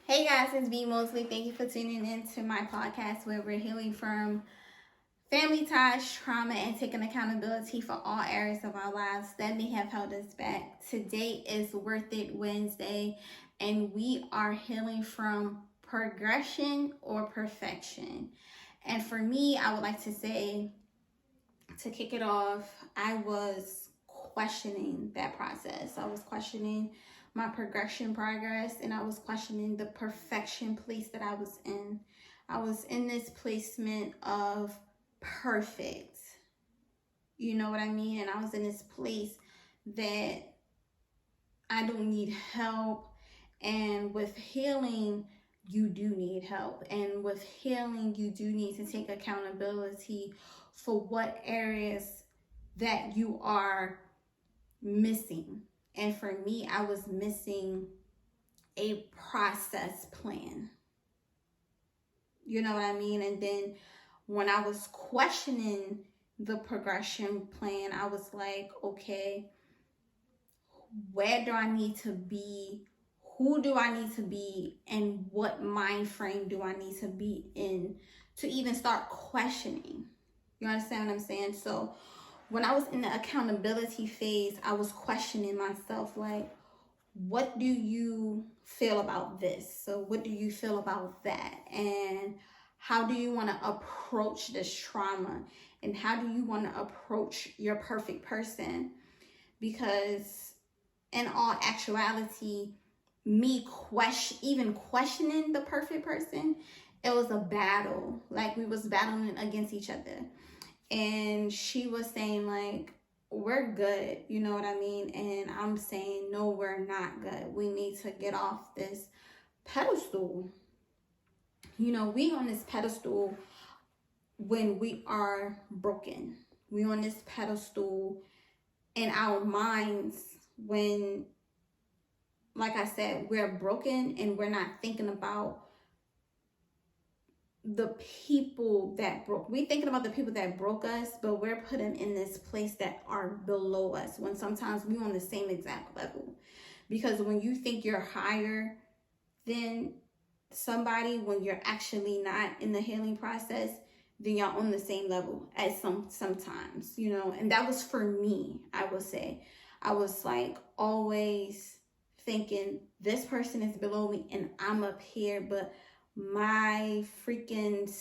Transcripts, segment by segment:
Hey guys, it's B Mosley. Thank you for tuning in to my podcast where we're healing from family ties, trauma, and taking accountability for all areas of our lives that may have held us back. Today is Worth It Wednesday, and we are healing from progression or perfection. And for me, I would like to say, to kick it off, I was questioning that process. I was questioning my progression progress, and I was questioning the perfection place that I was in. I was in this placement of perfect. You know what I mean? And I was in this place that I don't need help. And with healing, you do need help. And with healing, you do need to take accountability for what areas that you are missing. And for me, I was missing a process plan. You know what I mean? And then when I was questioning the progression plan, I was like, okay, where do I need to be? Who do I need to be? And what mind frame do I need to be in to even start questioning? You understand what I'm saying? So when I was in the accountability phase, I was questioning myself like, what do you feel about this? So what do you feel about that? And how do you want to approach this trauma? And how do you want to approach your perfect person? Because in all actuality, me even questioning the perfect person, it was a battle. Like we was battling against each other. And she was saying like, we're good, you know what I mean? And I'm saying, no, we're not good. We need to get off this pedestal. You know, we on this pedestal when we are broken. We on this pedestal in our minds when, like I said, we're broken and we're not thinking about the people that broke. We thinking about the people that broke us, but we're putting in this place that are below us when sometimes we on the same exact level. Because when you think you're higher than somebody, when you're actually not in the healing process, then you're on the same level as sometimes, you know. And that was for me. I would say I was like always thinking this person is below me and I'm up here, but my freaking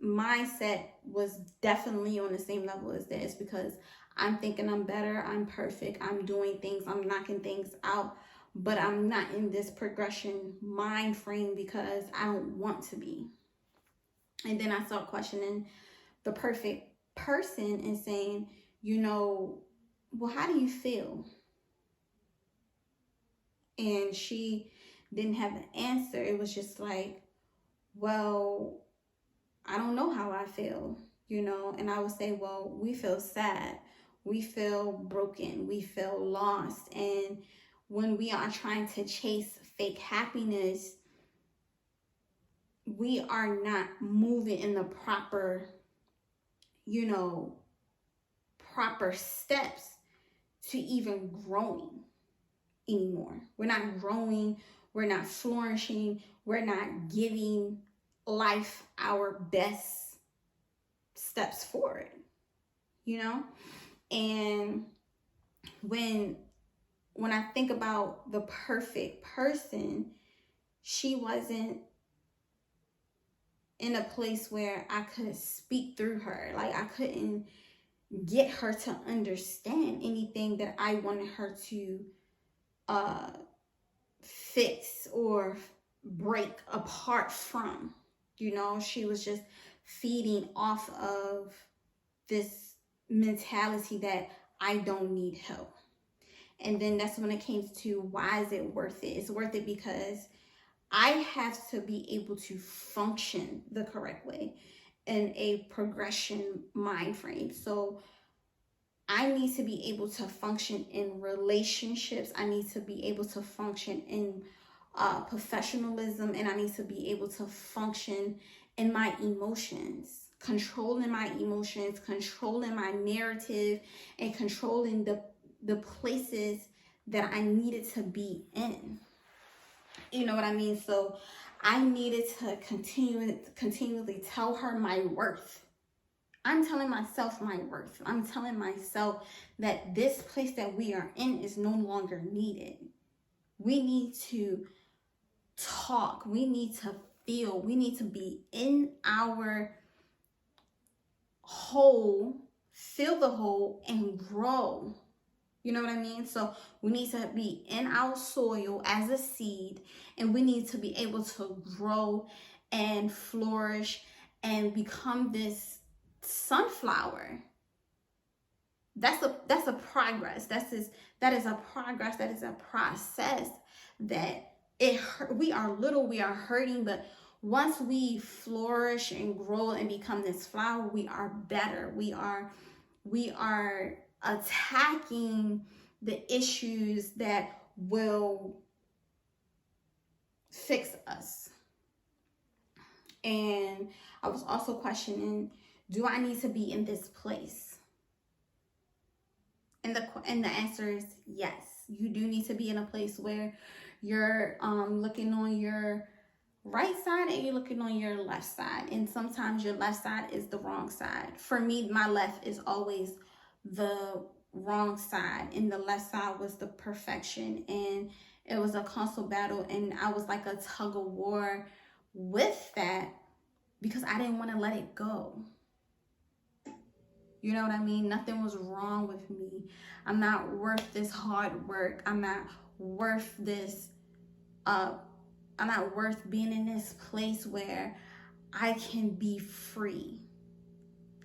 mindset was definitely on the same level as this because I'm thinking I'm better, I'm perfect, I'm doing things, I'm knocking things out, but I'm not in this progression mind frame because I don't want to be. And then I start questioning the perfect person and saying, you know, well, how do you feel? And she didn't have an answer. It was just like, well, I don't know how I feel, you know. And I would say, well, we feel sad, we feel broken, we feel lost. And when we are trying to chase fake happiness, we are not moving in the proper, you know, proper steps to even growing anymore. We're not growing, we're not flourishing, we're not giving life our best steps forward, you know? And when I think about the perfect person, she wasn't in a place where I could speak through her. Like I couldn't get her to understand anything that I wanted her to uh fix or break apart from. You know, she was just feeding off of this mentality that I don't need help. And then that's when it came to why is it worth it? It's worth it because I have to be able to function the correct way in a progression mind frame. So I need to be able to function in relationships. I need to be able to function in professionalism, and I need to be able to function in my emotions, controlling my emotions, controlling my narrative, and controlling the places that I needed to be in. You know what I mean? So I needed to continually tell her my worth. I'm telling myself my worth. I'm telling myself that this place that we are in is no longer needed. We need to talk. We need to feel. We need to be in our hole, fill the hole, and grow. You know what I mean? So we need to be in our soil as a seed, and we need to be able to grow and flourish and become this sunflower. That's a progress. That is a progress. That is a process that we are little, we are hurting, but once we flourish and grow and become this flower, we are better. We are attacking the issues that will fix us. And I was also questioning, do I need to be in this place? And the answer is yes. You do need to be in a place where you're looking on your right side and you're looking on your left side. And sometimes your left side is the wrong side. For me, my left is always the wrong side, and the left side was the perfection. And it was a constant battle, and I was like a tug of war with that because I didn't want to let it go. You know what I mean? Nothing was wrong with me. I'm not worth this hard work. I'm not worth this, I'm not worth being in this place where I can be free.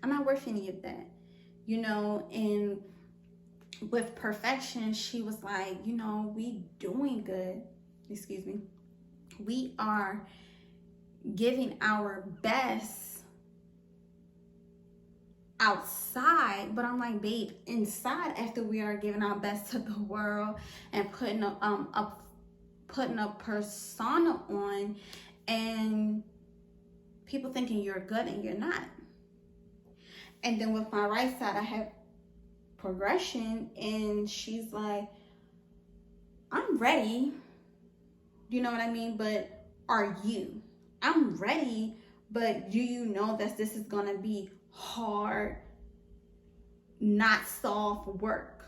I'm not worth any of that. You know, and with perfection, she was like, you know, we doing good. Excuse me. We are giving our best outside, but I'm like, babe, inside, after we are giving our best to the world and putting a persona on, and people thinking you're good and you're not. And then with my right side, I have progression, and she's like, I'm ready. You know what I mean? But are you? I'm ready, but do you know that this is gonna be hard, not soft work?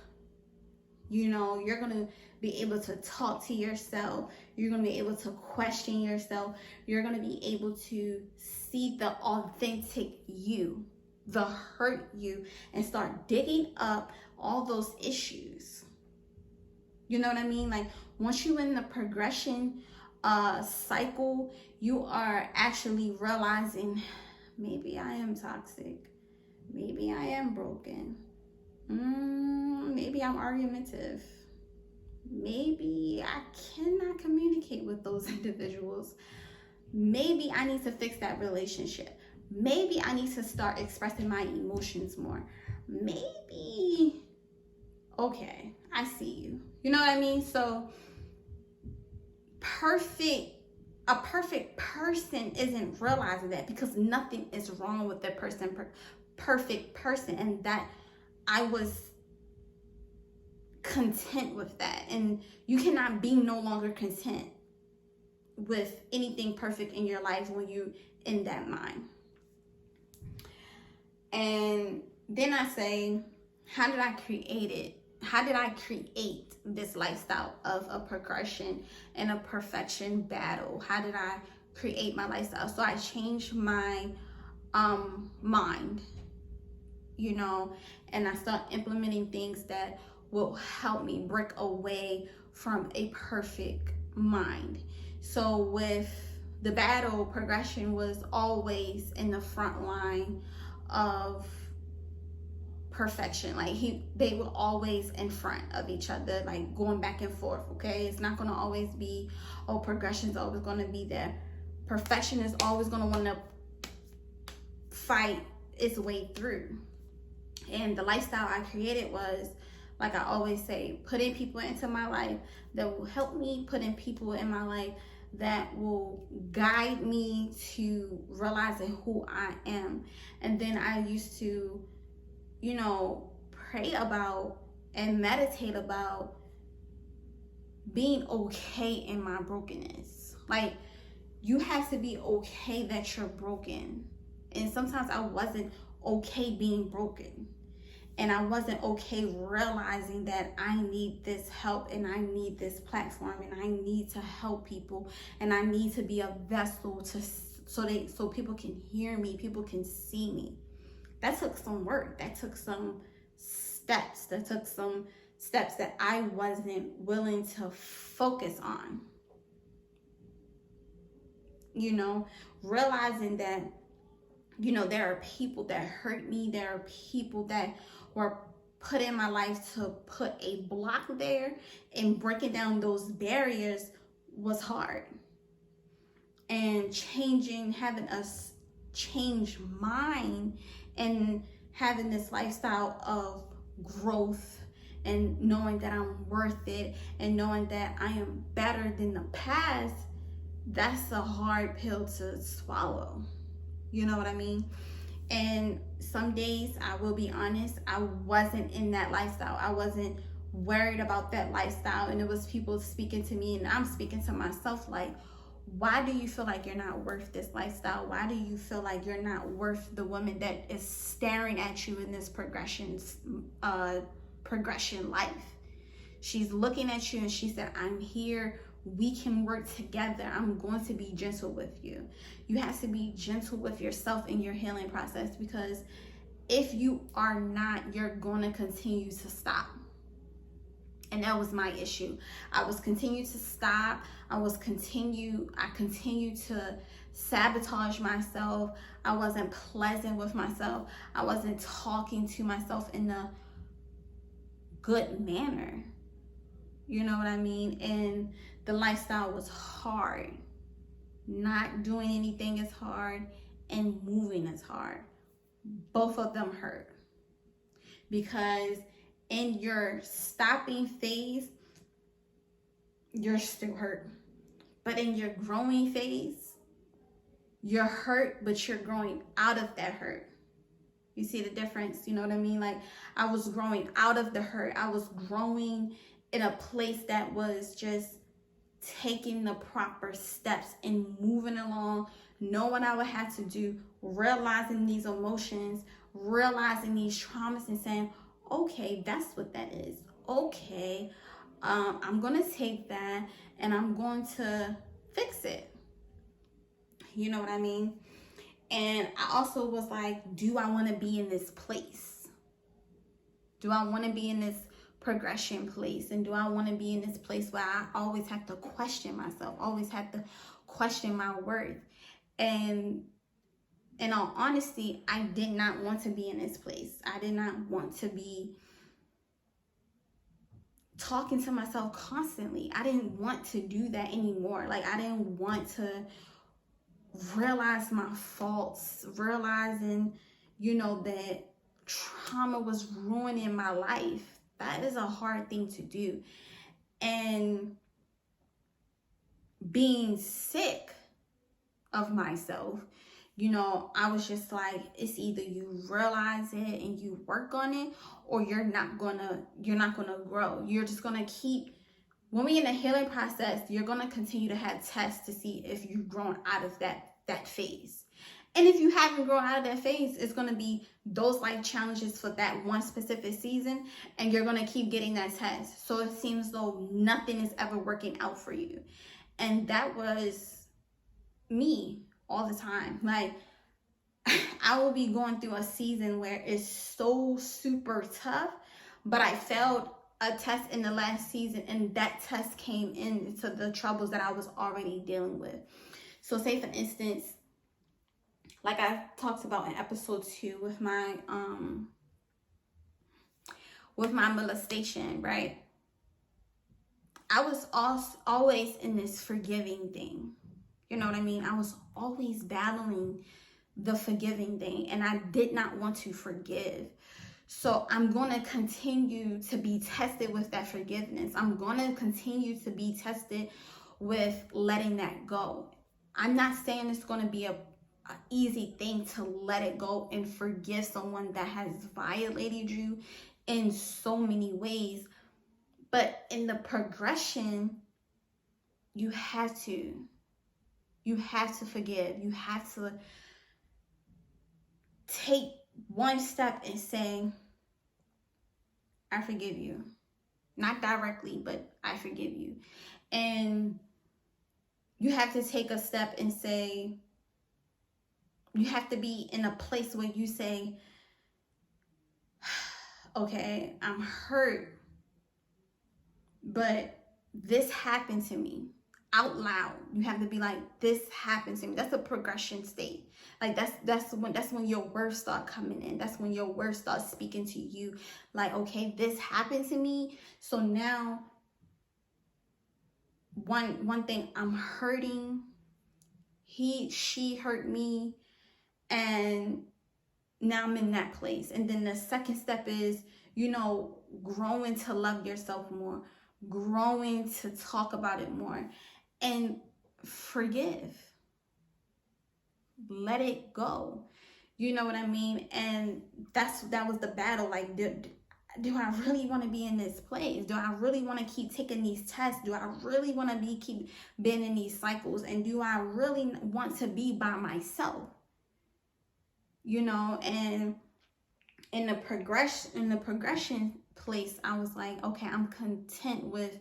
You know, you're gonna be able to talk to yourself. You're gonna be able to question yourself. You're gonna be able to see the authentic you, the hurt you, and start digging up all those issues. You know what I mean? Like, once you're in the progression cycle, you are actually realizing, maybe I am toxic. Maybe I am broken. Maybe I'm argumentative. Maybe I cannot communicate with those individuals. Maybe I need to fix that relationship. Maybe I need to start expressing my emotions more. Maybe, okay, I see you. You know what I mean? So a perfect person isn't realizing that, because nothing is wrong with the perfect person, and that I was content with that. And you cannot be no longer content with anything perfect in your life when you in that mind. And then I say, how did I create it? How did I create this lifestyle of a progression and a perfection battle? How did I create my lifestyle? So I changed my mind, you know, and I start implementing things that will help me break away from a perfect mind. So with the battle, progression was always in the front line of perfection. Like they were always in front of each other, like going back and forth. Okay, it's not going to always be, oh, progression's always going to be there. Perfection is always going to want to fight its way through. And the lifestyle I created was, like I always say, putting people into my life that will help me, putting people in my life that will guide me to realizing who I am. And then I used to, you know, pray about and meditate about being okay in my brokenness. Like, you have to be okay that you're broken. And sometimes I wasn't okay being broken. And I wasn't okay realizing that I need this help and I need this platform and I need to help people and I need to be a vessel to so people can hear me, people can see me. That took some work. That took some steps. That took some steps that I wasn't willing to focus on. You know, realizing that, you know, there are people that hurt me. There are people that were put in my life to put a block there, and breaking down those barriers was hard. And having us change mine and having this lifestyle of growth and knowing that I'm worth it and knowing that I am better than the past, that's a hard pill to swallow. You know what I mean? And some days, I will be honest, I wasn't in that lifestyle. I wasn't worried about that lifestyle. And it was people speaking to me, and I'm speaking to myself like, why do you feel like you're not worth this lifestyle? Why do you feel like you're not worth the woman that is staring at you in this progression life? She's looking at you and she said, I'm here. We can work together. I'm going to be gentle with you. You have to be gentle with yourself in your healing process, because if you are not, you're going to continue to stop. And that was my issue. I was continue to stop. I continued to sabotage myself. I wasn't pleasant with myself. I wasn't talking to myself in a good manner. You know what I mean? And the lifestyle was hard. Not doing anything is hard, and moving is hard. Both of them hurt, because in your stopping phase, you're still hurt. But in your growing phase, you're hurt, but you're growing out of that hurt. You see the difference? You know what I mean? Like, I was growing out of the hurt. I was growing in a place that was just taking the proper steps and moving along, knowing what I would have to do, realizing these emotions, realizing these traumas, and saying, okay, that's what that is. Okay, I'm going to take that and I'm going to fix it. You know what I mean? And I also was like, do I want to be in this place? Do I want to be in this progression place? And do I want to be in this place where I always have to question myself, always have to question my worth? And in all honesty, I did not want to be in this place. I did not want to be talking to myself constantly. I didn't want to do that anymore. Like, I didn't want to realize my faults, realizing, you know, that trauma was ruining my life. That is a hard thing to do. And being sick of myself, you know, I was just like, it's either you realize it and you work on it, or you're not gonna grow. You're just gonna keep, when we're in a healing process, you're gonna continue to have tests to see if you've grown out of that phase. And if you haven't grown out of that phase, it's going to be those life challenges for that one specific season, and you're going to keep getting that test. So it seems though nothing is ever working out for you. And that was me all the time. Like, I will be going through a season where it's so super tough, but I failed a test in the last season, and that test came into the troubles that I was already dealing with. So say, for instance, like I talked about in episode 2 with my molestation, right? I was always in this forgiving thing. You know what I mean? I was always battling the forgiving thing, and I did not want to forgive. So I'm going to continue to be tested with that forgiveness. I'm going to continue to be tested with letting that go. I'm not saying it's going to be an easy thing to let it go and forgive someone that has violated you in so many ways, But in the progression, you have to forgive. You have to take one step and say, I forgive you. Not directly, but I forgive you. And you have to take a step and say, you have to be in a place where you say, okay, I'm hurt, but this happened to me. Out loud, you have to be like, this happened to me. That's a progression state. Like that's when your words start coming in. That's when your words start speaking to you. Like, okay, this happened to me. So now, one thing, I'm hurting. She hurt me, and now I'm in that place. And then the second step is, growing to love yourself more, growing to talk about it more, and forgive. Let it go. You know what I mean? And that was the battle. Like, do I really want to be in this place? Do I really want to keep taking these tests? Do I really want to keep being in these cycles? And do I really want to be by myself? And in the progression place, I was like, okay, I'm content with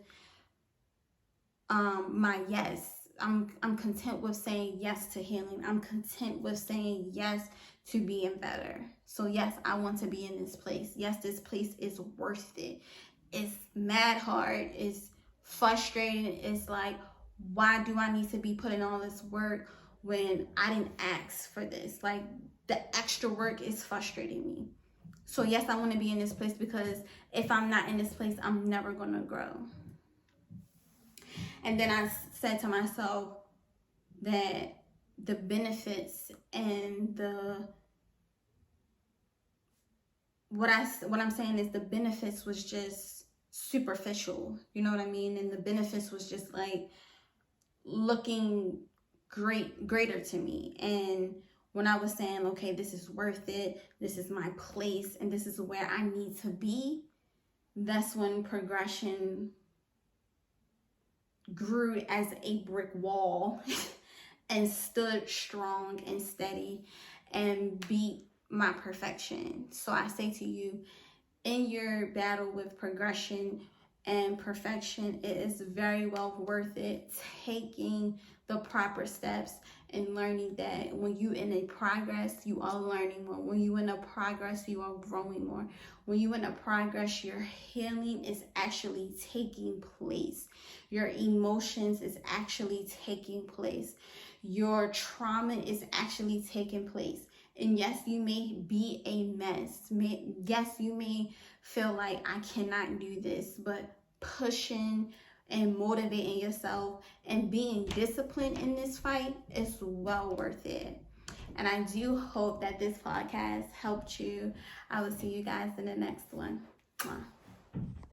my yes. I'm content with saying yes to healing. I'm content with saying yes to being better. So yes, I want to be in this place. Yes, this place is worth it. It's mad hard. It's frustrating. It's like, why do I need to be putting all this work when I didn't ask for this? Like, the extra work is frustrating me. So yes, I want to be in this place, because if I'm not in this place, I'm never going to grow. And then I said to myself that the benefits and what I'm saying is, the benefits was just superficial. You know what I mean? And the benefits was just like looking greater to me. And when I was saying, okay, this is worth it, this is my place, and this is where I need to be, that's when progression grew as a brick wall and stood strong and steady and beat my perfection. So I say to you, in your battle with progression and perfection, it is very well worth it taking the proper steps and learning that when you in a progress, you are learning more. When you in a progress, you are growing more. When you in a progress, your healing is actually taking place. Your emotions is actually taking place. Your trauma is actually taking place. And yes, you may be a mess. Yes, you may feel like, I cannot do this, but pushing and motivating yourself and being disciplined in this fight is well worth it. And I do hope that this podcast helped you. I will see you guys in the next one. Mwah.